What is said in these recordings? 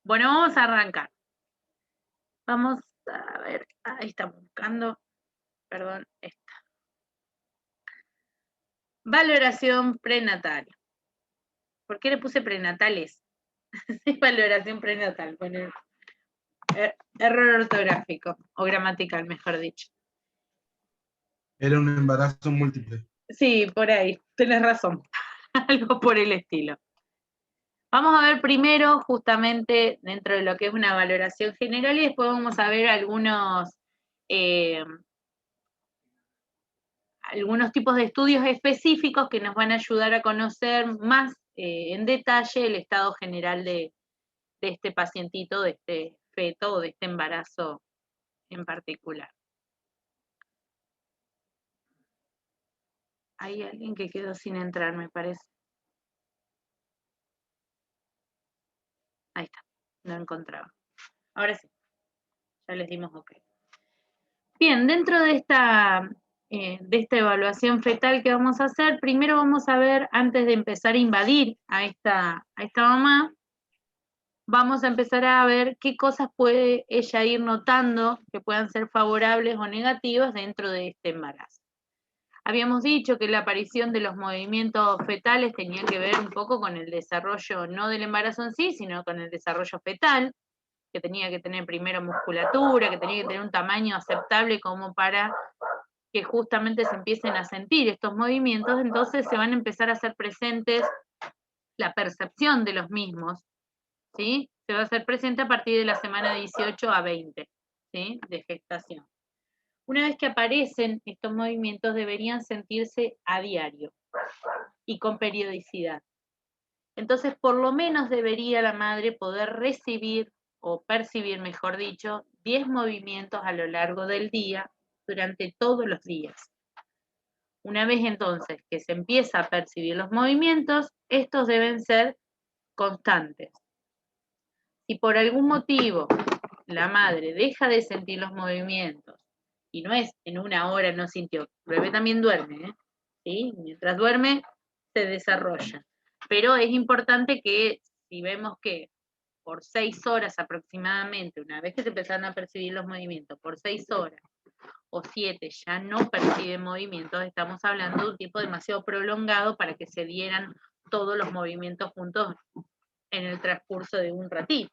Bueno, vamos a arrancar. Vamos a ver, ahí estamos buscando, perdón, esta. Valoración prenatal. ¿Por qué le puse prenatales? Valoración prenatal, bueno, error ortográfico, o gramatical, mejor dicho. Era un embarazo múltiple. Sí, por ahí, tenés razón, algo por el estilo. Vamos a ver primero justamente dentro de lo que es una valoración general y después vamos a ver eh, algunos tipos de estudios específicos que nos van a ayudar a conocer más en detalle el estado general de este pacientito, de este feto o de este embarazo en particular. Hay alguien que quedó sin entrar, me parece. Ahí está, no encontraba. Ahora sí, ya les dimos OK. Bien, dentro de esta evaluación fetal que vamos a hacer, primero vamos a ver, antes de empezar a invadir a esta mamá, vamos a empezar a ver qué cosas puede ella ir notando que puedan ser favorables o negativas dentro de este embarazo. Habíamos dicho que la aparición de los movimientos fetales tenía que ver un poco con el desarrollo, no del embarazo en sí, sino con el desarrollo fetal, que tenía que tener primero musculatura, que tenía que tener un tamaño aceptable como para que justamente se empiecen a sentir estos movimientos, entonces se van a empezar a hacer presentes la percepción de los mismos, ¿sí? Se va a hacer presente a partir de la semana 18 a 20, ¿sí? De gestación. Una vez que aparecen estos movimientos deberían sentirse a diario y con periodicidad. Entonces, por lo menos debería la madre poder recibir o percibir, mejor dicho, 10 movimientos a lo largo del día durante todos los días. Una vez entonces que se empieza a percibir los movimientos, estos deben ser constantes. Si por algún motivo la madre deja de sentir los movimientos y no es en una hora no sintió, el bebé también duerme, ¿eh? ¿Sí? Mientras duerme se desarrolla. Pero es importante que si vemos que por 6 horas aproximadamente, una vez que se empezaron a percibir los movimientos, por 6 horas o 7 ya no perciben movimientos, estamos hablando de un tiempo demasiado prolongado para que se dieran todos los movimientos juntos en el transcurso de un ratito.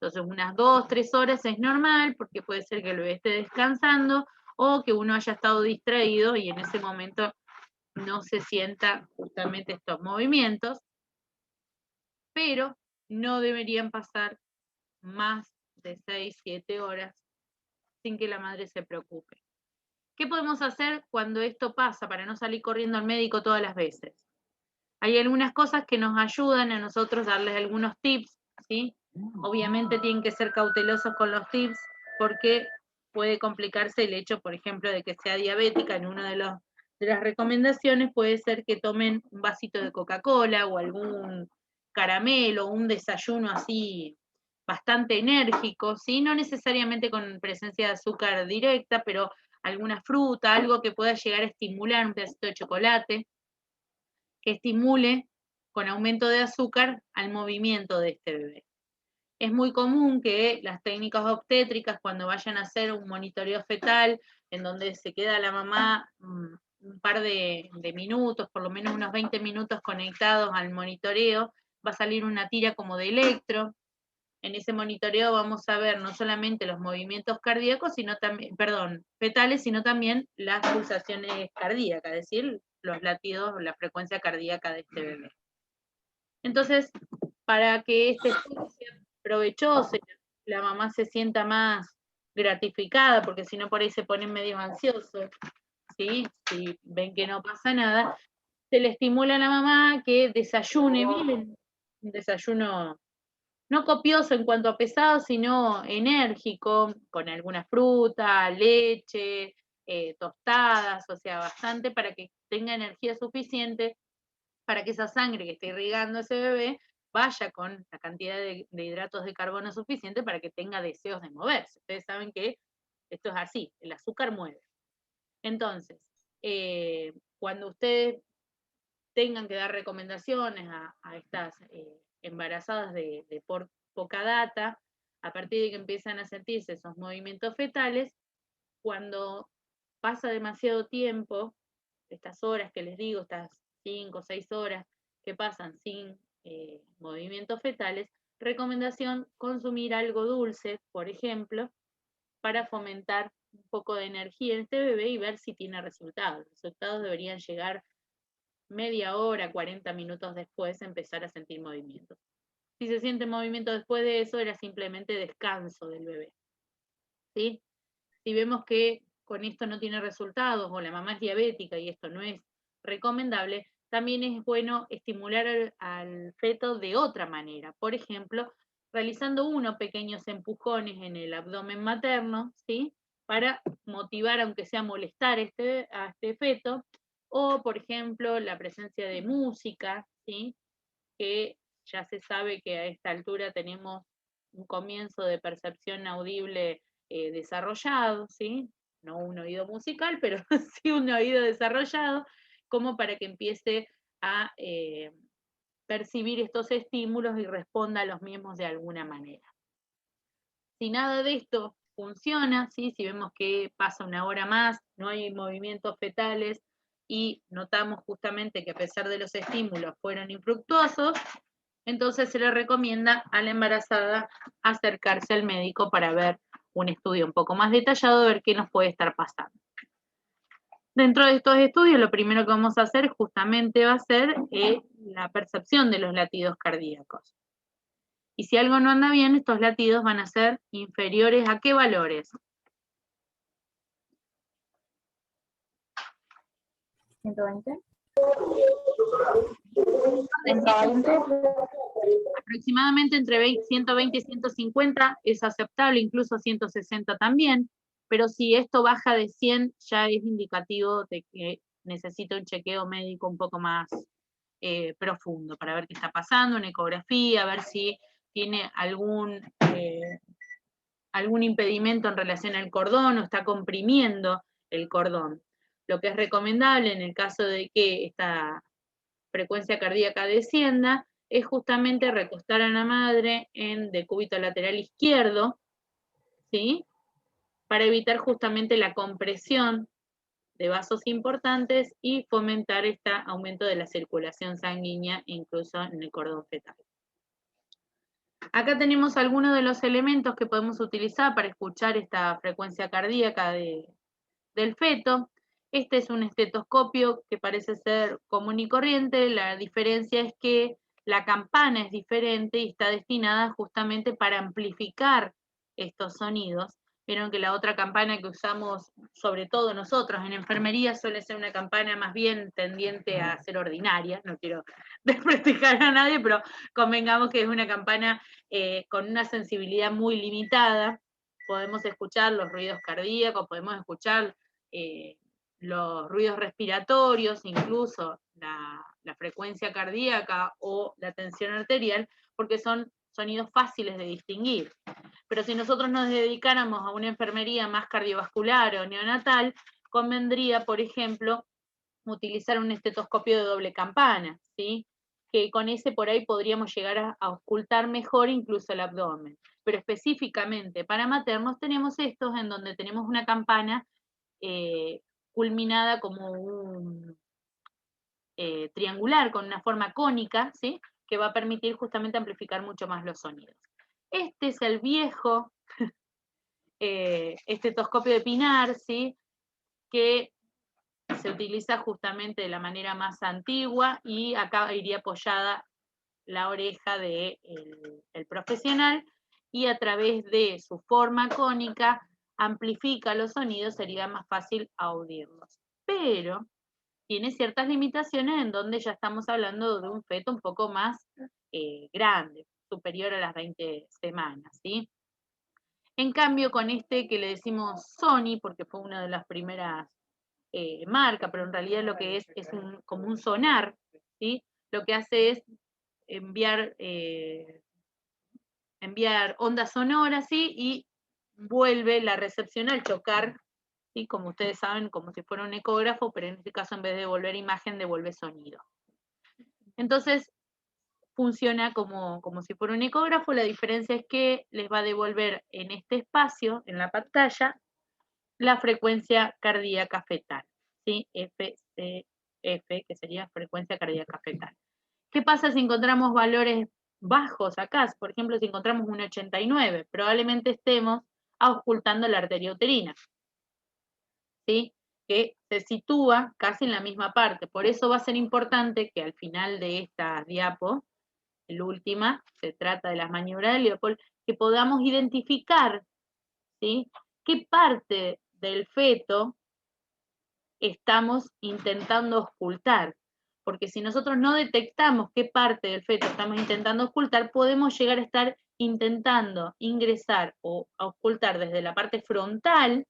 Entonces, unas 2, 3 horas es normal, porque puede ser que el bebé esté descansando o que uno haya estado distraído y en ese momento no se sienta justamente estos movimientos, pero no deberían pasar más de 6, 7 horas sin que la madre se preocupe. ¿Qué podemos hacer cuando esto pasa para no salir corriendo al médico todas las veces? Hay algunas cosas que nos ayudan a nosotros darles algunos tips, ¿sí? Obviamente tienen que ser cautelosos con los tips porque puede complicarse el hecho, por ejemplo, de que sea diabética. En una de las recomendaciones puede ser que tomen un vasito de Coca-Cola o algún caramelo, un desayuno así bastante enérgico, ¿sí? No necesariamente con presencia de azúcar directa, pero alguna fruta, algo que pueda llegar a estimular, un pedacito de chocolate, que estimule con aumento de azúcar al movimiento de este bebé. Es muy común que las técnicas obstétricas, cuando vayan a hacer un monitoreo fetal, en donde se queda la mamá un par de minutos, por lo menos unos 20 minutos conectados al monitoreo, va a salir una tira como de electro. En ese monitoreo vamos a ver no solamente los movimientos cardíacos, sino también, perdón, fetales, sino también las pulsaciones cardíacas, es decir, los latidos, la frecuencia cardíaca de este bebé. Entonces, para que este estudio sea provechoso y la mamá se sienta más gratificada, porque si no por ahí se ponen medio ansiosos, ¿sí? Si ven que no pasa nada, se le estimula a la mamá que desayune bien, un desayuno no copioso en cuanto a pesado, sino enérgico, con alguna fruta, leche, tostadas, o sea, bastante para que tenga energía suficiente para que esa sangre que esté irrigando ese bebé vaya con la cantidad de hidratos de carbono suficiente para que tenga deseos de moverse. Ustedes saben que esto es así, el azúcar mueve. Entonces, cuando ustedes tengan que dar recomendaciones a estas embarazadas de poca data, a partir de que empiezan a sentirse esos movimientos fetales, cuando pasa demasiado tiempo, estas horas que les digo, estas 5 o 6 horas que pasan sin movimientos fetales, recomendación consumir algo dulce, por ejemplo, para fomentar un poco de energía en este bebé y ver si tiene resultados. Los resultados deberían llegar media hora, 40 minutos después, empezar a sentir movimientos. Si se siente movimiento después de eso, era simplemente descanso del bebé. ¿Sí? Si vemos que con esto no tiene resultados o la mamá es diabética y esto no es recomendable, también es bueno estimular al feto de otra manera. Por ejemplo, realizando unos pequeños empujones en el abdomen materno, ¿sí? Para motivar, aunque sea molestar a este feto, o por ejemplo, la presencia de música, ¿sí? Que ya se sabe que a esta altura tenemos un comienzo de percepción audible desarrollado, ¿sí? No un oído musical, pero sí un oído desarrollado, como para que empiece a percibir estos estímulos y responda a los mismos de alguna manera. Si nada de esto funciona, ¿sí? Si vemos que pasa una hora más, no hay movimientos fetales y notamos justamente que a pesar de los estímulos fueron infructuosos, entonces se le recomienda a la embarazada acercarse al médico para ver un estudio un poco más detallado, ver qué nos puede estar pasando. Dentro de estos estudios, lo primero que vamos a hacer justamente va a ser la percepción de los latidos cardíacos. Y si algo no anda bien, estos latidos van a ser inferiores ¿a qué valores? 120. Aproximadamente entre 120 y 150 es aceptable, incluso 160 también, pero si esto baja de 100 ya es indicativo de que necesita un chequeo médico un poco más profundo para ver qué está pasando, una ecografía, a ver si tiene algún impedimento en relación al cordón o está comprimiendo el cordón. Lo que es recomendable en el caso de que esta frecuencia cardíaca descienda es justamente recostar a la madre en decúbito lateral izquierdo, ¿sí? Para evitar justamente la compresión de vasos importantes y fomentar este aumento de la circulación sanguínea, incluso en el cordón fetal. Acá tenemos algunos de los elementos que podemos utilizar para escuchar esta frecuencia cardíaca del feto. Este es un estetoscopio que parece ser común y corriente. La diferencia es que la campana es diferente y está destinada justamente para amplificar estos sonidos. Vieron que la otra campana que usamos, sobre todo nosotros en enfermería, suele ser una campana más bien tendiente a ser ordinaria. No quiero desprestigiar a nadie, pero convengamos que es una campana con una sensibilidad muy limitada. Podemos escuchar los ruidos cardíacos, podemos escuchar los ruidos respiratorios, incluso la frecuencia cardíaca o la tensión arterial, porque son sonidos fáciles de distinguir. Pero si nosotros nos dedicáramos a una enfermería más cardiovascular o neonatal, convendría, por ejemplo, utilizar un estetoscopio de doble campana, ¿sí? Que con ese por ahí podríamos llegar a ocultar mejor incluso el abdomen. Pero específicamente para maternos tenemos estos en donde tenemos una campana culminada como un triangular con una forma cónica, ¿sí? Que va a permitir justamente amplificar mucho más los sonidos. Este es el viejo estetoscopio de Pinar, ¿sí? Que se utiliza justamente de la manera más antigua y acá iría apoyada la oreja del profesional y a través de su forma cónica amplifica los sonidos, sería más fácil audirlos. Pero tiene ciertas limitaciones en donde ya estamos hablando de un feto un poco más grande, superior a las 20 semanas, ¿sí? En cambio, con este que le decimos Sony, porque fue una de las primeras marcas, pero en realidad lo que es como un sonar, ¿sí? Lo que hace es enviar ondas sonoras, ¿sí? Y vuelve la recepción al chocar, ¿sí? Como ustedes saben, como si fuera un ecógrafo, pero en este caso en vez de devolver imagen, devuelve sonido. Entonces, funciona como si fuera un ecógrafo. La diferencia es que les va a devolver en este espacio, en la pantalla, la frecuencia cardíaca fetal, ¿sí? FCF, que sería frecuencia cardíaca fetal. ¿Qué pasa si encontramos valores bajos acá? Por ejemplo, si encontramos un 89, probablemente estemos auscultando la arteria uterina, ¿sí? Que se sitúa casi en la misma parte. Por eso va a ser importante que al final de esta diapo, la última, se trata de las maniobras de Leopold, que podamos identificar, ¿sí?, qué parte del feto estamos intentando ocultar. Porque si nosotros no detectamos qué parte del feto estamos intentando ocultar, podemos llegar a estar intentando ingresar o ocultar desde la parte frontal,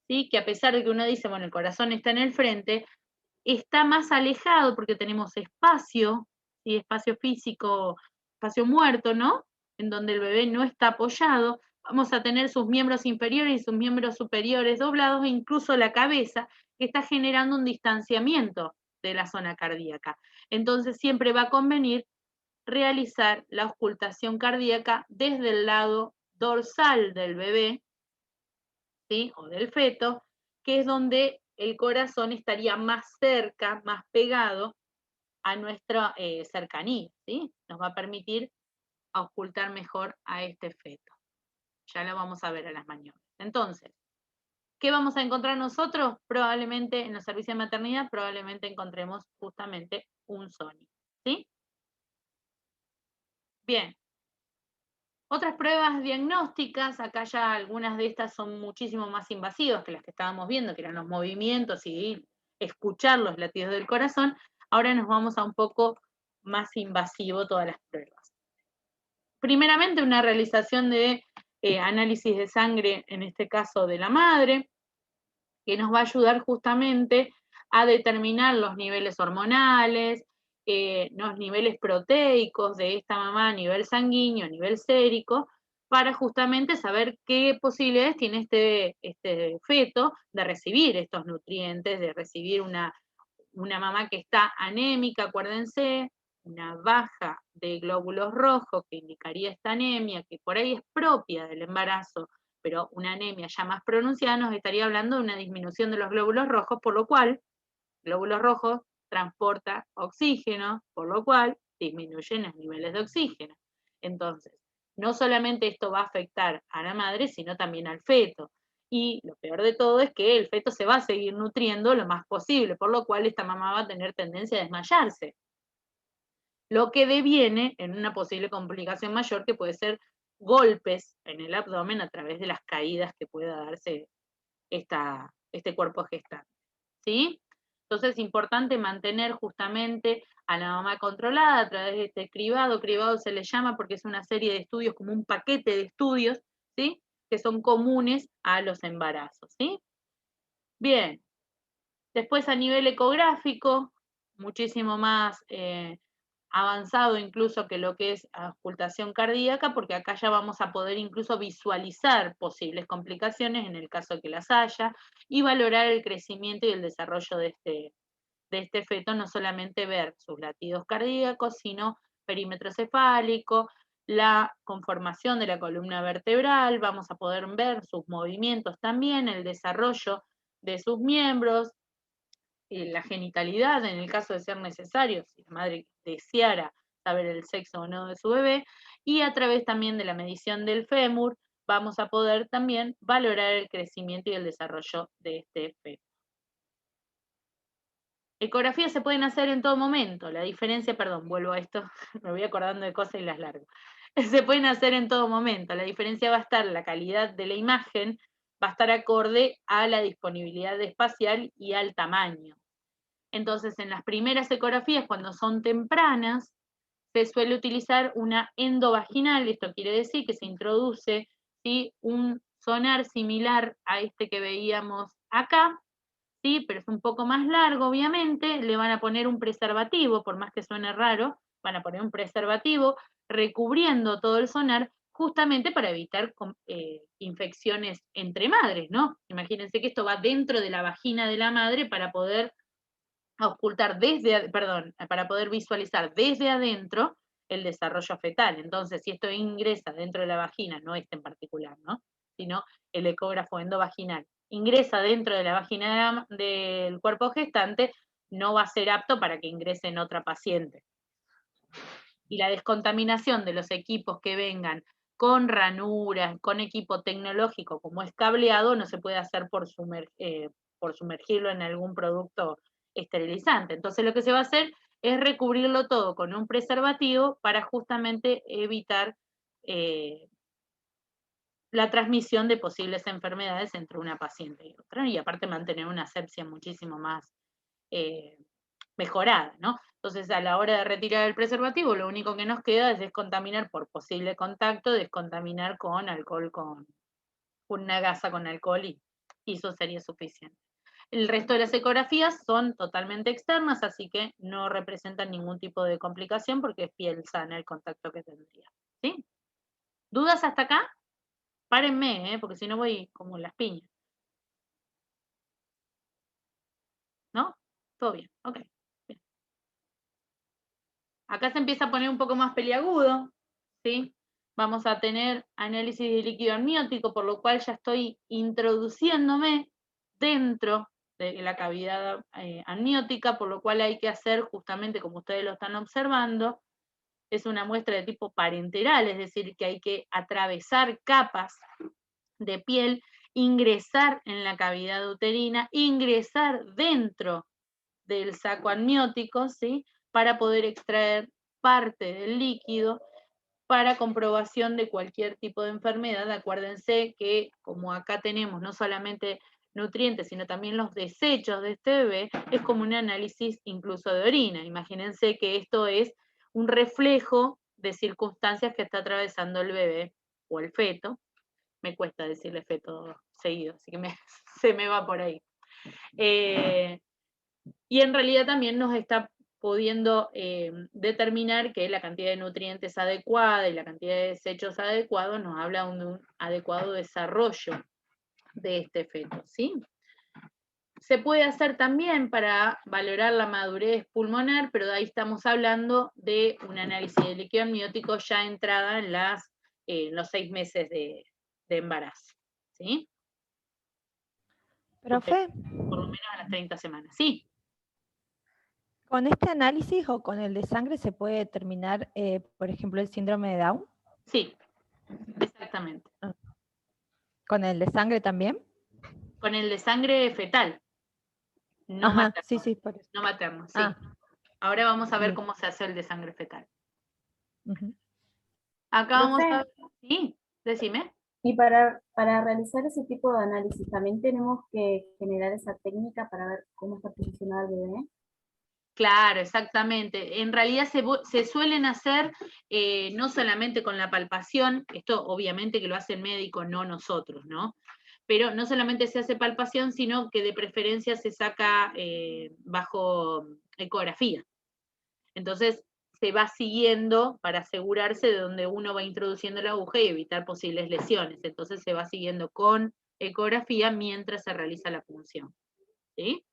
¿sí?, que a pesar de que uno dice, bueno, el corazón está en el frente, está más alejado porque tenemos espacio, ¿sí?, espacio físico, espacio muerto, ¿no?, en donde el bebé no está apoyado. Vamos a tener sus miembros inferiores y sus miembros superiores doblados, e incluso la cabeza, que está generando un distanciamiento de la zona cardíaca. Entonces siempre va a convenir realizar la auscultación cardíaca desde el lado dorsal del bebé, ¿sí?, o del feto, que es donde el corazón estaría más cerca, más pegado a nuestra cercanía, ¿sí? Nos va a permitir auscultar mejor a este feto. Ya lo vamos a ver a las maniobras. Entonces, ¿qué vamos a encontrar nosotros? Probablemente en los servicios de maternidad, probablemente encontremos justamente un SONI, ¿sí? Bien. Otras pruebas diagnósticas, acá ya algunas de estas son muchísimo más invasivas que las que estábamos viendo, que eran los movimientos y escuchar los latidos del corazón. Ahora nos vamos a un poco más invasivo todas las pruebas. Primeramente, una realización de análisis de sangre, en este caso de la madre, que nos va a ayudar justamente a determinar los niveles hormonales, los niveles proteicos de esta mamá a nivel sanguíneo, a nivel sérico, para justamente saber qué posibilidades tiene este feto de recibir estos nutrientes, de recibir una mamá que está anémica, acuérdense, una baja de glóbulos rojos que indicaría esta anemia, que por ahí es propia del embarazo, pero una anemia ya más pronunciada nos estaría hablando de una disminución de los glóbulos rojos, por lo cual glóbulos rojos transporta oxígeno, por lo cual disminuyen los niveles de oxígeno. Entonces, no solamente esto va a afectar a la madre, sino también al feto. Y lo peor de todo es que el feto se va a seguir nutriendo lo más posible, por lo cual esta mamá va a tener tendencia a desmayarse. Lo que deviene en una posible complicación mayor, que puede ser golpes en el abdomen a través de las caídas que pueda darse este cuerpo gestante, ¿sí? Entonces es importante mantener justamente a la mamá controlada a través de este cribado. Cribado se le llama porque es una serie de estudios, como un paquete de estudios, ¿sí?, que son comunes a los embarazos, ¿sí? Bien, después a nivel ecográfico, muchísimo más avanzado incluso que lo que es auscultación cardíaca, porque acá ya vamos a poder incluso visualizar posibles complicaciones en el caso de que las haya, y valorar el crecimiento y el desarrollo de este feto, no solamente ver sus latidos cardíacos, sino perímetro cefálico, la conformación de la columna vertebral, vamos a poder ver sus movimientos también, el desarrollo de sus miembros, la genitalidad, en el caso de ser necesario, si la madre deseara saber el sexo o no de su bebé, y a través también de la medición del fémur, vamos a poder también valorar el crecimiento y el desarrollo de este feto. Ecografías se pueden hacer en todo momento, la diferencia, perdón, vuelvo a esto, me voy acordando de cosas y las largo. Se pueden hacer en todo momento, la diferencia va a estar, la calidad de la imagen va a estar acorde a la disponibilidad espacial y al tamaño. Entonces, en las primeras ecografías, cuando son tempranas, se suele utilizar una endovaginal, esto quiere decir que se introduce, ¿sí?, un sonar similar a este que veíamos acá, ¿sí?, pero es un poco más largo, obviamente, le van a poner un preservativo, por más que suene raro, van a poner un preservativo recubriendo todo el sonar, justamente para evitar infecciones entre madres, ¿no? Imagínense que esto va dentro de la vagina de la madre para poder ocultar para poder visualizar desde adentro el desarrollo fetal. Entonces, si esto ingresa dentro de la vagina, no este en particular, ¿no? Sino el ecógrafo endovaginal, ingresa dentro de la vagina del cuerpo gestante, no va a ser apto para que ingrese en otra paciente. Y la descontaminación de los equipos que vengan con ranuras, con equipo tecnológico como es cableado, no se puede hacer por sumergirlo en algún producto esterilizante. Entonces lo que se va a hacer es recubrirlo todo con un preservativo para justamente evitar la transmisión de posibles enfermedades entre una paciente y otra, y aparte mantener una asepsia muchísimo más mejorada, ¿no? Entonces, a la hora de retirar el preservativo, lo único que nos queda es descontaminar por posible contacto, descontaminar con alcohol, con una gasa con alcohol, y eso sería suficiente. El resto de las ecografías son totalmente externas, así que no representan ningún tipo de complicación porque es piel sana el contacto que tendría. ¿Sí? ¿Dudas hasta acá? Párenme, porque si no voy como las piñas. ¿No? Todo bien, ok. Bien. Acá se empieza a poner un poco más peliagudo, ¿sí? Vamos a tener análisis de líquido amniótico, por lo cual ya estoy introduciéndome dentro de la cavidad amniótica, por lo cual hay que hacer, justamente como ustedes lo están observando, es una muestra de tipo parenteral, es decir, que hay que atravesar capas de piel, ingresar en la cavidad uterina, ingresar dentro del saco amniótico, ¿sí? Para poder extraer parte del líquido para comprobación de cualquier tipo de enfermedad. Acuérdense que como acá tenemos no solamente nutrientes, sino también los desechos de este bebé, es como un análisis incluso de orina. Imagínense que esto es un reflejo de circunstancias que está atravesando el bebé o el feto. Me cuesta decirle feto seguido, así que se me va por ahí. Y en realidad también nos está pudiendo determinar que la cantidad de nutrientes adecuada y la cantidad de desechos adecuados nos habla de un adecuado desarrollo de este feto, ¿sí? Se puede hacer también para valorar la madurez pulmonar, pero de ahí estamos hablando de un análisis de líquido amniótico ya entrada en los 6 meses de embarazo, ¿sí? Profe, Por lo menos a las 30 semanas, sí. ¿con este análisis o con el de sangre se puede determinar, por ejemplo, el síndrome de Down? Sí, exactamente. ¿Con el de sangre también? Con el de sangre fetal, no Ajá, materno. sí, sí, por eso. No materno, sí. Ah, Ahora vamos a ver bien. cómo se hace el de sangre fetal. Ujú. Acá vamos a Profe, ver. Sí, decime. y para realizar ese tipo de análisis, ¿también tenemos que generar esa técnica para ver cómo está posicionado el bebé? Claro, exactamente. En realidad se suelen hacer no solamente con la palpación, esto obviamente que lo hace el médico, no nosotros, ¿no? Pero no solamente se hace palpación, sino que de preferencia se saca bajo ecografía. Entonces se va siguiendo para asegurarse de donde uno va introduciendo la aguja y evitar posibles lesiones. Entonces se va siguiendo con ecografía mientras se realiza la punción. ¿Sí?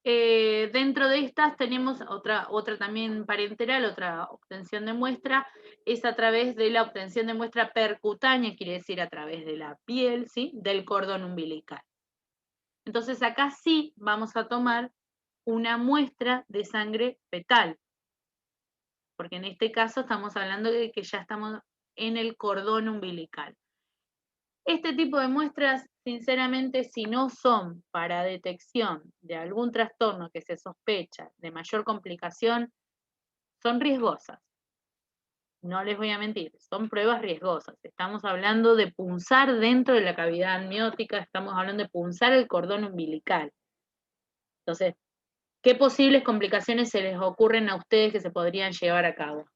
Dentro de estas tenemos otra también parenteral, otra obtención de muestra, es a través de la obtención de muestra percutánea, quiere decir a través de la piel, ¿sí? Del cordón umbilical. Entonces acá sí vamos a tomar una muestra de sangre fetal, porque en este caso estamos hablando de que ya estamos en el cordón umbilical. Este tipo de muestras, sinceramente, si no son para detección de algún trastorno que se sospecha de mayor complicación, son riesgosas. No les voy a mentir, son pruebas riesgosas. Estamos hablando de punzar dentro de la cavidad amniótica, estamos hablando de punzar el cordón umbilical. Entonces, ¿qué posibles complicaciones se les ocurren a ustedes que se podrían llevar a cabo?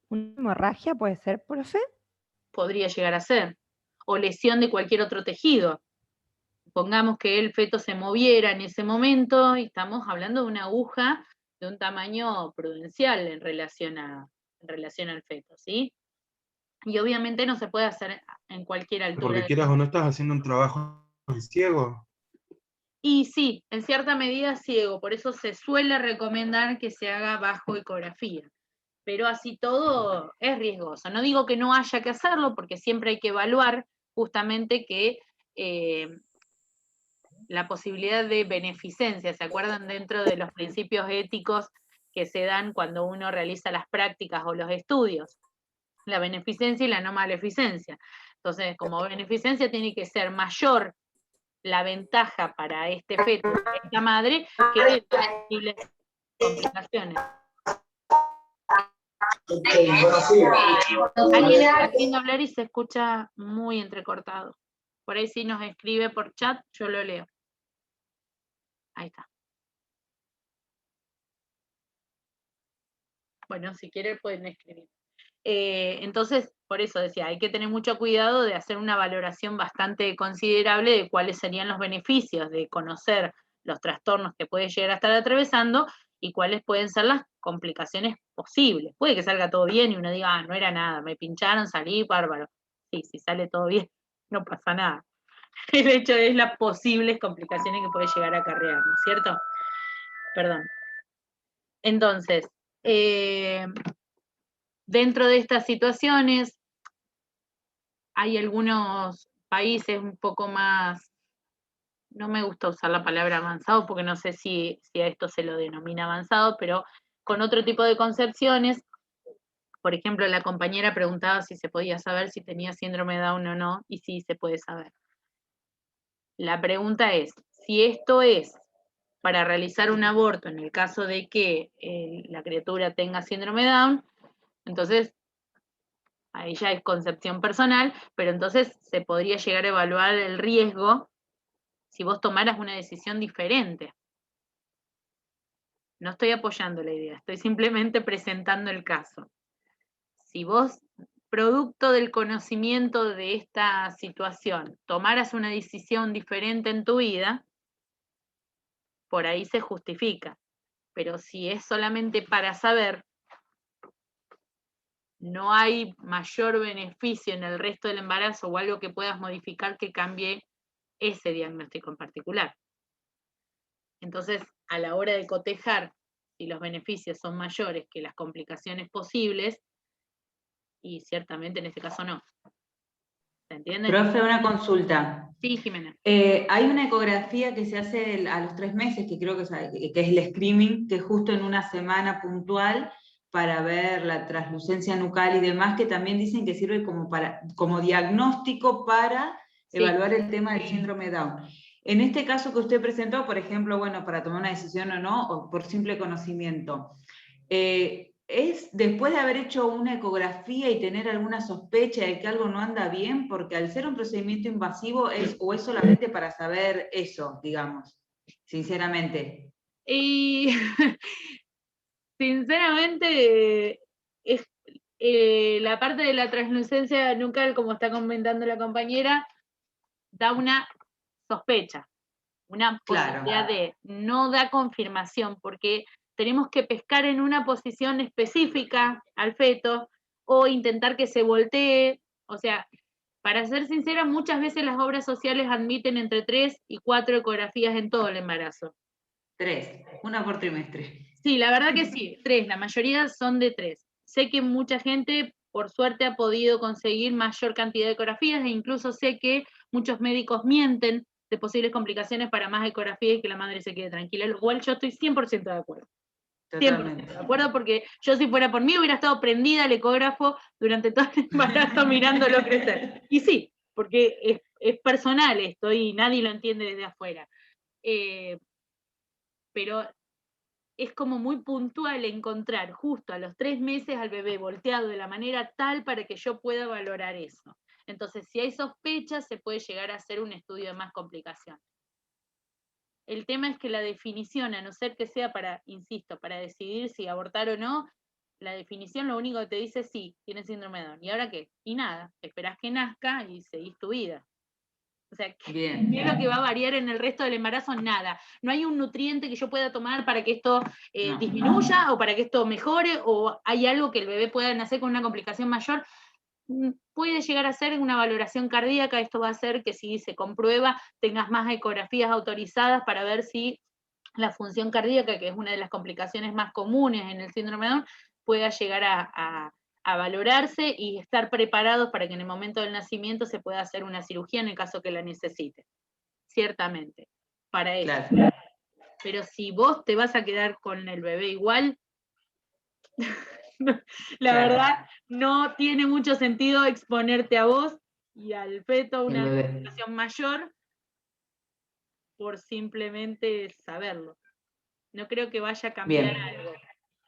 ¿Una hemorragia puede ser, profe? Podría llegar a ser. O lesión de cualquier otro tejido. Pongamos que el feto se moviera en ese momento y estamos hablando de una aguja de un tamaño prudencial en relación al feto, ¿sí? Y obviamente no se puede hacer en cualquier altura. Porque quieras o no estás haciendo un trabajo Ciego. Y sí, en cierta medida ciego, por eso se suele recomendar que se haga bajo ecografía. Pero así todo es riesgoso. No digo que no haya que hacerlo, porque siempre hay que evaluar justamente que la posibilidad de beneficencia, ¿se acuerdan? Dentro de los principios éticos que se dan cuando uno realiza las prácticas o los estudios, la beneficencia y la no maleficencia. Entonces, como beneficencia tiene que ser mayor la ventaja para este feto, para esta madre, que posibles complicaciones. Alguien está haciendo hablar y se escucha muy entrecortado. Por ahí si nos escribe por chat, yo lo leo. Ahí está. Bueno, si quieren pueden escribir. Entonces, por eso decía, hay que tener mucho cuidado de hacer una valoración bastante considerable de cuáles serían los beneficios de conocer los trastornos que puede llegar a estar atravesando y cuáles pueden ser las complicaciones posibles. Puede que salga todo bien y uno diga, ah, no era nada, me pincharon, salí, bárbaro. Sí, si sale todo bien, no pasa nada. El hecho es las posibles complicaciones que puede llegar a acarrear, ¿no es cierto? Perdón. Entonces, dentro de estas situaciones, hay algunos países un poco más, no me gusta usar la palabra avanzado porque no sé si a esto se lo denomina avanzado, pero con otro tipo de concepciones. Por ejemplo, la compañera preguntaba si se podía saber si tenía síndrome de Down o no, y sí se puede saber. La pregunta es, si esto es para realizar un aborto en el caso de que la criatura tenga síndrome de Down, entonces ahí ya es concepción personal, pero entonces se podría llegar a evaluar el riesgo si vos tomaras una decisión diferente. No estoy apoyando la idea, estoy simplemente presentando el caso. Si vos, producto del conocimiento de esta situación, tomaras una decisión diferente en tu vida, por ahí se justifica. Pero si es solamente para saber, no hay mayor beneficio en el resto del embarazo o algo que puedas modificar que cambie ese diagnóstico en particular. Entonces, a la hora de cotejar si los beneficios son mayores que las complicaciones posibles, y ciertamente en este caso no. ¿Se entiende? Profe, una consulta. Sí, Jimena. Hay una ecografía que se hace a los 3 meses, que creo que es el screening, que es justo en una semana puntual para ver la translucencia nucal y demás, que también dicen que sirve como diagnóstico para evaluar el tema del síndrome Down. En este caso que usted presentó, por ejemplo, bueno, para tomar una decisión o no, o por simple conocimiento, ¿es después de haber hecho una ecografía y tener alguna sospecha de que algo no anda bien? Porque al ser un procedimiento invasivo, ¿o es solamente para saber eso, digamos, sinceramente? Y sinceramente, es, la parte de la translucencia nucal, como está comentando la compañera, da una sospecha, una posibilidad de, no da confirmación, porque tenemos que pescar en una posición específica al feto o intentar que se voltee. O sea, para ser sincera, muchas veces las obras sociales admiten entre 3 y 4 ecografías en todo el embarazo. 3, una por trimestre. Sí, la verdad que sí, 3, la mayoría son de 3. Sé que mucha gente, por suerte, ha podido conseguir mayor cantidad de ecografías e incluso sé que muchos médicos mienten de posibles complicaciones para más ecografías y que la madre se quede tranquila, lo cual yo estoy 100% de acuerdo. Totalmente. 100% de acuerdo, porque yo si fuera por mí hubiera estado prendida al ecógrafo durante todo el embarazo mirándolo crecer. Y sí, porque es personal esto y nadie lo entiende desde afuera. Pero es como muy puntual encontrar justo a los 3 meses al bebé volteado de la manera tal para que yo pueda valorar eso. Entonces, si hay sospechas, se puede llegar a hacer un estudio de más complicación. El tema es que la definición, a no ser que sea para, insisto, para decidir si abortar o no, la definición lo único que te dice es sí, tiene síndrome de Down. ¿Y ahora qué? Y nada, esperás que nazca y seguís tu vida. O sea, ¿qué es lo que va a variar en el resto del embarazo? Nada. No hay un nutriente que yo pueda tomar para que esto disminuya o para que esto mejore, o hay algo que el bebé pueda nacer con una complicación mayor. puede llegar a ser una valoración cardíaca. Esto va a hacer que si se comprueba tengas más ecografías autorizadas para ver si la función cardíaca, que es una de las complicaciones más comunes en el síndrome de Down, pueda llegar a valorarse y estar preparados para que en el momento del nacimiento se pueda hacer una cirugía en el caso que la necesite. Ciertamente, para eso. Claro. Pero si vos te vas a quedar con el bebé igual, la verdad no tiene mucho sentido exponerte a vos y al feto a una situación mayor por simplemente saberlo. No creo que vaya a cambiar algo.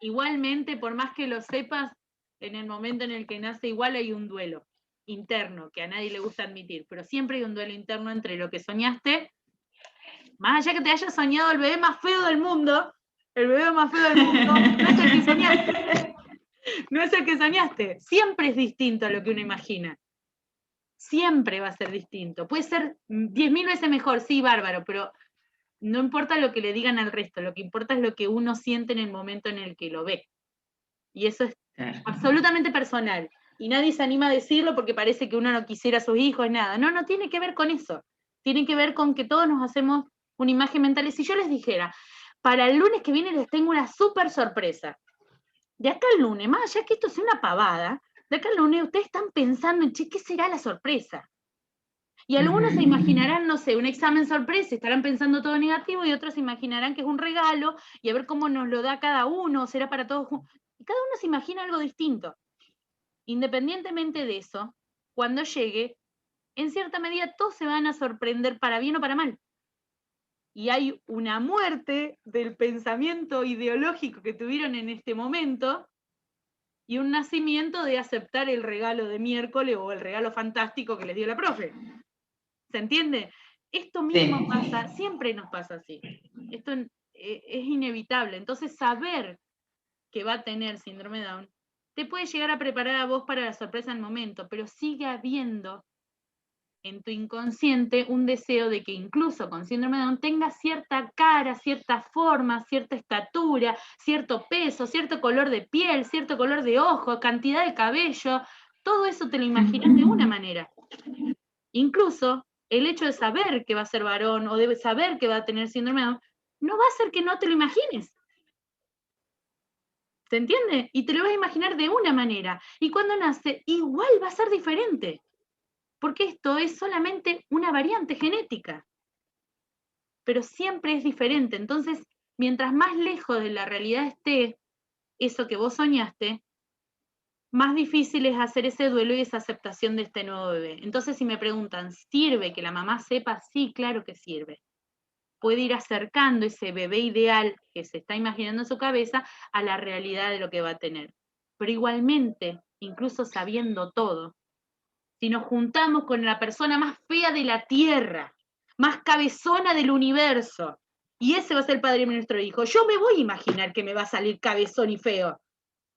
Igualmente, por más que lo sepas, en el momento en el que nace igual hay un duelo interno, que a nadie le gusta admitir, pero siempre hay un duelo interno entre lo que soñaste, más allá que te hayas soñado el bebé más feo del mundo, el bebé más feo del mundo no es el que soñaste. No es el que soñaste. Siempre es distinto a lo que uno imagina. Siempre va a ser distinto. Puede ser 10.000 veces mejor, sí, bárbaro, pero no importa lo que le digan al resto, lo que importa es lo que uno siente en el momento en el que lo ve. Y eso es absolutamente personal. Y nadie se anima a decirlo porque parece que uno no quisiera a sus hijos, nada. No, no tiene que ver con eso. Tiene que ver con que todos nos hacemos una imagen mental. Y si yo les dijera, para el lunes que viene les tengo una súper sorpresa. De acá al lunes, más allá que esto sea una pavada, de acá al lunes ustedes están pensando en, che, ¿qué será la sorpresa? Y algunos se imaginarán, no sé, un examen sorpresa, estarán pensando todo negativo, y otros se imaginarán que es un regalo, y a ver cómo nos lo da cada uno, será para todos juntos. Y cada uno se imagina algo distinto. Independientemente de eso, cuando llegue, en cierta medida todos se van a sorprender para bien o para mal. Y hay una muerte del pensamiento ideológico que tuvieron en este momento, y un nacimiento de aceptar el regalo de miércoles o el regalo fantástico que les dio la profe. ¿Se entiende? Esto mismo pasa, siempre nos pasa así. Esto es inevitable. Entonces, saber que va a tener síndrome de Down te puede llegar a preparar a vos para la sorpresa en el momento, pero sigue habiendo en tu inconsciente un deseo de que incluso con síndrome de Down tengas cierta cara, cierta forma, cierta estatura, cierto peso, cierto color de piel, cierto color de ojo, cantidad de cabello. Todo eso te lo imaginas de una manera. Incluso el hecho de saber que va a ser varón o de saber que va a tener síndrome de Down no va a hacer que no te lo imagines. ¿Se entiende? Y te lo vas a imaginar de una manera. Y cuando nace, igual va a ser diferente. Porque esto es solamente una variante genética. Pero siempre es diferente. Entonces, mientras más lejos de la realidad esté eso que vos soñaste, más difícil es hacer ese duelo y esa aceptación de este nuevo bebé. Entonces, si me preguntan, ¿sirve que la mamá sepa? Sí, claro que sirve. Puede ir acercando ese bebé ideal que se está imaginando en su cabeza a la realidad de lo que va a tener. Pero igualmente, incluso sabiendo todo, si nos juntamos con la persona más fea de la tierra, más cabezona del universo, y ese va a ser el padre de nuestro hijo, yo me voy a imaginar que me va a salir cabezón y feo,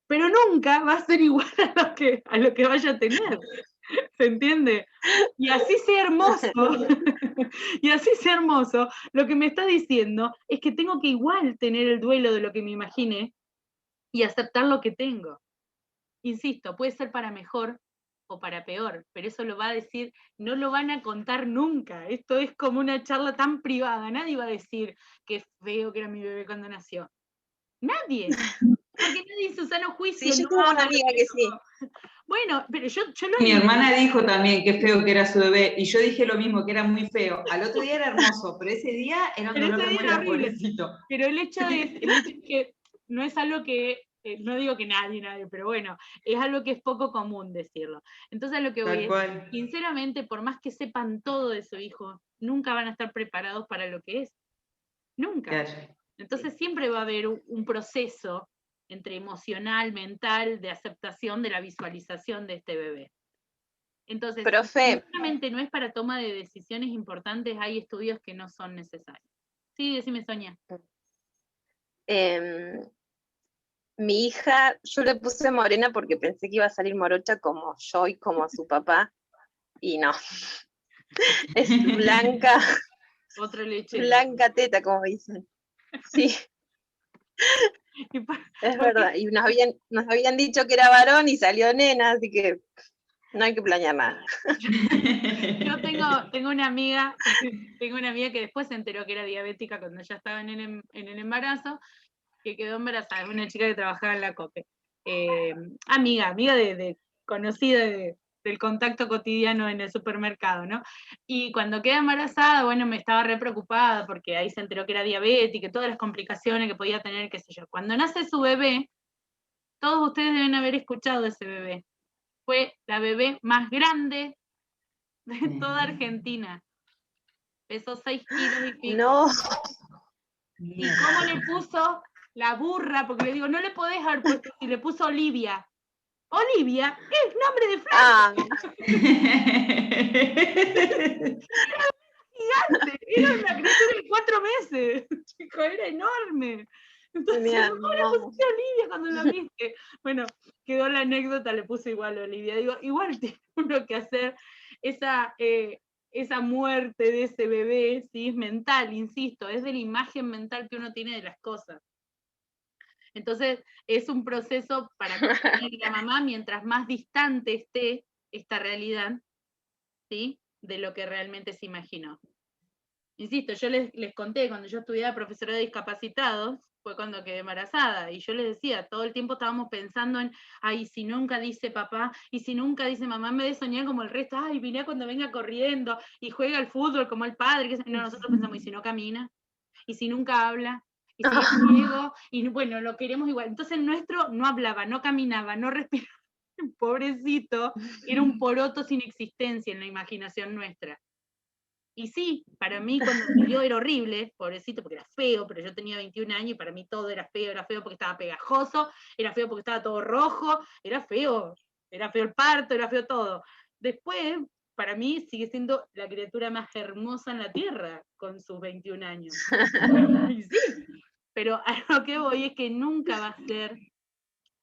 pero nunca va a ser igual a lo que vaya a tener. ¿Se entiende? Y así sea hermoso, y así sea hermoso, lo que me está diciendo es que tengo que igual tener el duelo de lo que me imaginé y aceptar lo que tengo. Insisto, puede ser para mejor o para peor, pero eso lo va a decir, no lo van a contar nunca. Esto es como una charla tan privada, nadie va a decir qué feo que era mi bebé cuando nació. Nadie. Porque nadie en su sano juicio. Sí, yo tengo una amiga que sí. Bueno, pero yo lo Mi hermana dijo también qué feo que era su bebé, y yo dije lo mismo, que era muy feo. Al otro día era hermoso, pero ese día era un dolor de muela, pobrecito. Pero el hecho es que no es algo que, no digo que nadie, pero bueno, es algo que es poco común decirlo. Entonces lo que voy es, sinceramente, por más que sepan todo de su hijo, nunca van a estar preparados para lo que es. Nunca. Claro. Entonces siempre va a haber un proceso entre emocional, mental, de aceptación de la visualización de este bebé. Entonces, seguramente no es para toma de decisiones importantes, hay estudios que no son necesarios. Sí, decime, Sonia. Mi hija, yo le puse morena porque pensé que iba a salir morocha como yo y como su papá, y no. Es blanca, otro leche. Blanca teta, como dicen. Sí. Es verdad, y nos habían dicho que era varón y salió nena, así que No hay que planear nada. Yo tengo una amiga que después se enteró que era diabética cuando ya estaba en el embarazo, que quedó embarazada, es una chica que trabajaba en la COPE. Amiga de conocida del contacto cotidiano en el supermercado, ¿no? Y cuando queda embarazada, bueno, me estaba re preocupada porque ahí se enteró que era diabética, todas las complicaciones que podía tener, qué sé yo. Cuando nace su bebé, todos ustedes deben haber escuchado de ese bebé. Fue la bebé más grande de toda Argentina. Pesó 6 kilos y pico. No, ¿Y cómo le puso la burra? Porque le digo, no le podés haber puesto, y le puso Olivia. Olivia es nombre de Francia. Gigante, era una criatura de 4 meses. Chico, era enorme. Entonces, Genial, ¿cómo le vamos. pusiste Olivia cuando la viste? Bueno, quedó la anécdota, le puse igual a Olivia. Digo, igual tiene uno que hacer esa muerte de ese bebé, ¿sí? Es mental, insisto, es de la imagen mental que uno tiene de las cosas. Entonces, es un proceso para acompañar a la mamá mientras más distante esté esta realidad, ¿sí? De lo que realmente se imaginó. Insisto, yo les conté, cuando yo estudiaba profesora de discapacitados, fue cuando quedé embarazada, y yo les decía, todo el tiempo estábamos pensando en, ay, si nunca dice papá, y si nunca dice mamá, en vez de soñar como el resto, ay, mirá cuando venga corriendo, y juega al fútbol como el padre, no, nosotros pensamos, ¿y si no camina? ¿Y si nunca habla? ¿Y si es ciego? Y bueno, lo queremos igual. Entonces el nuestro no hablaba, no caminaba, no respiraba, pobrecito, era un poroto sin existencia en la imaginación nuestra. Y sí, para mí cuando salió era horrible, pobrecito, porque era feo, pero yo tenía 21 años y para mí todo era feo porque estaba pegajoso, era feo porque estaba todo rojo, era feo el parto, era feo todo. Después, para mí sigue siendo la criatura más hermosa en la tierra con sus 21 años. Y sí, pero a lo que voy es que nunca va a ser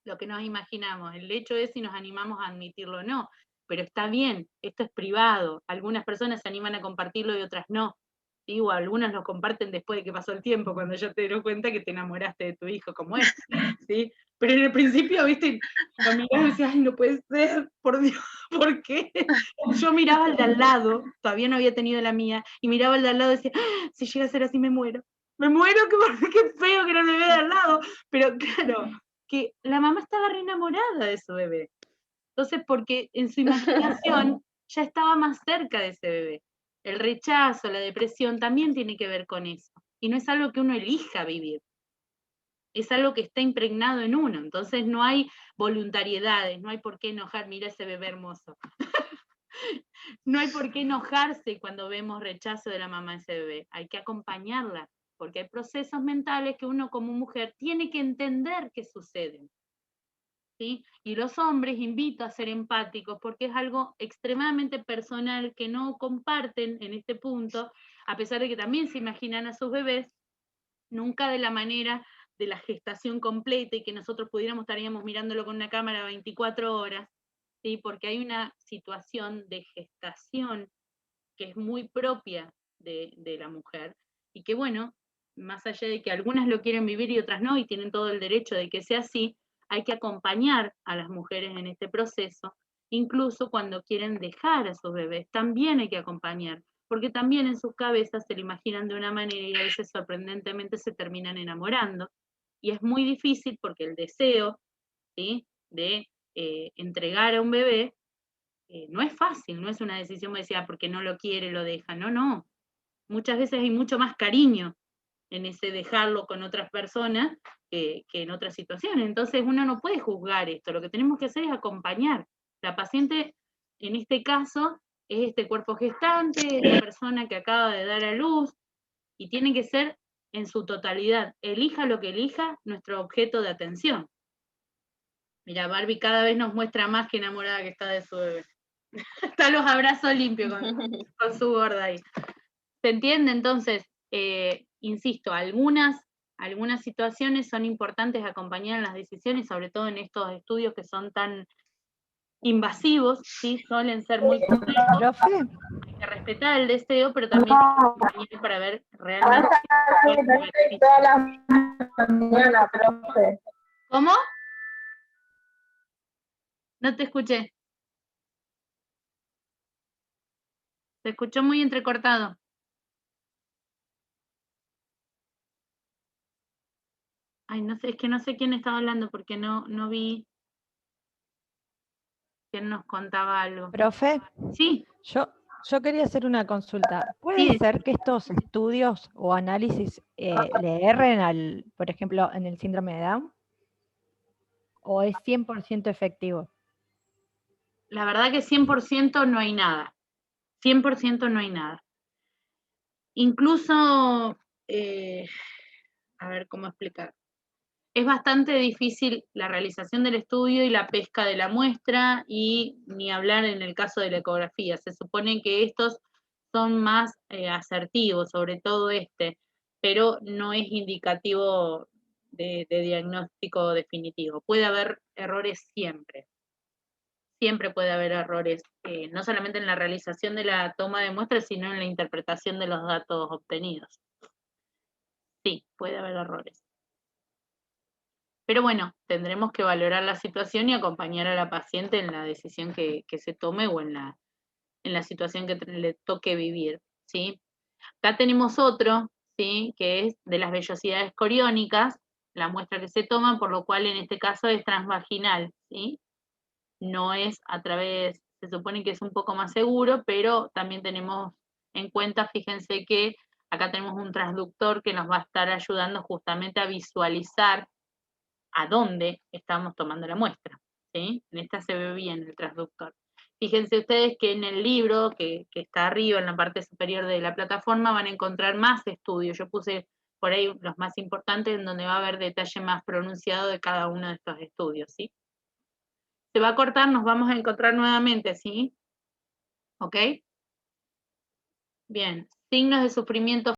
lo que nos imaginamos. El hecho es si nos animamos a admitirlo o no. Pero está bien, esto es privado. Algunas personas se animan a compartirlo y otras no. ¿Sí? O algunas lo comparten después de que pasó el tiempo, cuando ya te dieron cuenta que te enamoraste de tu hijo, como es. ¿Sí? Pero en el principio, viste, lo miraba y decía, ay, no puede ser, por Dios, ¿por qué? Yo miraba al de al lado, todavía no había tenido la mía, y miraba al de al lado y decía, ah, si llega a ser así me muero. Me muero, qué feo que era el bebé de al lado. Pero claro, que la mamá estaba re enamorada de su bebé. Entonces, porque en su imaginación ya estaba más cerca de ese bebé. El rechazo, la depresión también tiene que ver con eso. Y no es algo que uno elija vivir. Es algo que está impregnado en uno. Entonces no hay voluntariedades, no hay por qué enojar, mira ese bebé hermoso. No hay por qué enojarse cuando vemos rechazo de la mamá de ese bebé. Hay que acompañarla, porque hay procesos mentales que uno como mujer tiene que entender que suceden. ¿Sí? Y los hombres invito a ser empáticos porque es algo extremadamente personal que no comparten en este punto, a pesar de que también se imaginan a sus bebés, nunca de la manera de la gestación completa y que nosotros estaríamos mirándolo con una cámara 24 horas, ¿sí? Porque hay una situación de gestación que es muy propia de la mujer y que bueno, más allá de que algunas lo quieren vivir y otras no, y tienen todo el derecho de que sea así, hay que acompañar a las mujeres en este proceso, incluso cuando quieren dejar a sus bebés, también hay que acompañar, porque también en sus cabezas se lo imaginan de una manera y a veces sorprendentemente se terminan enamorando. Y es muy difícil porque el deseo, ¿sí?, de entregar a un bebé no es fácil, no es una decisión que decía porque no lo quiere, lo deja, no. Muchas veces hay mucho más cariño en ese dejarlo con otras personas que en otras situaciones. Entonces uno no puede juzgar esto, lo que tenemos que hacer es acompañar. La paciente, en este caso, es este cuerpo gestante, es la persona que acaba de dar a luz, y tiene que ser en su totalidad, elija lo que elija, nuestro objeto de atención. Mira, Barbie cada vez nos muestra más que enamorada que está de su bebé. Está los abrazos limpios con su gorda ahí. ¿Se entiende? Entonces, insisto, algunas situaciones son importantes acompañar en las decisiones, sobre todo en estos estudios que son tan invasivos, ¿sí? Suelen ser muy complejos. Profe, Hay que respetar el deseo, pero también hay que acompañar para ver realmente. Toda la mañana, profe. ¿Cómo? No te escuché. Se escuchó muy entrecortado. Ay, no sé, es que no sé quién estaba hablando porque no vi quién nos contaba algo. Profe, Sí, yo quería hacer una consulta. ¿Puede sí, ser que estos estudios o análisis le erren por ejemplo, en el síndrome de Down? ¿O es 100% efectivo? la verdad que 100% no hay nada. 100% no hay nada. Incluso, a ver cómo explicar. Es bastante difícil la realización del estudio y la pesca de la muestra, y ni hablar en el caso de la ecografía. Se supone que estos son más asertivos, sobre todo este, pero no es indicativo de diagnóstico definitivo. Puede haber errores siempre. Siempre puede haber errores, no solamente en la realización de la toma de muestras, sino en la interpretación de los datos obtenidos. Sí, puede haber errores. Pero bueno, tendremos que valorar la situación y acompañar a la paciente en la decisión que se tome o en la situación que le toque vivir, ¿sí? Acá tenemos otro, ¿sí? Que es de las vellosidades coriónicas, la muestra que se toma, por lo cual en este caso es transvaginal, ¿sí? No es a través, se supone que es un poco más seguro, pero también tenemos en cuenta, fíjense que acá tenemos un transductor que nos va a estar ayudando justamente a visualizar a dónde estamos tomando la muestra, ¿sí? En esta se ve bien el transductor. Fíjense ustedes que en el libro, que está arriba en la parte superior de la plataforma, van a encontrar más estudios. Yo puse por ahí los más importantes, en donde va a haber detalle más pronunciado de cada uno de estos estudios, ¿sí? Se va a cortar, nos vamos a encontrar nuevamente, ¿sí? ¿Ok? Bien, signos de sufrimiento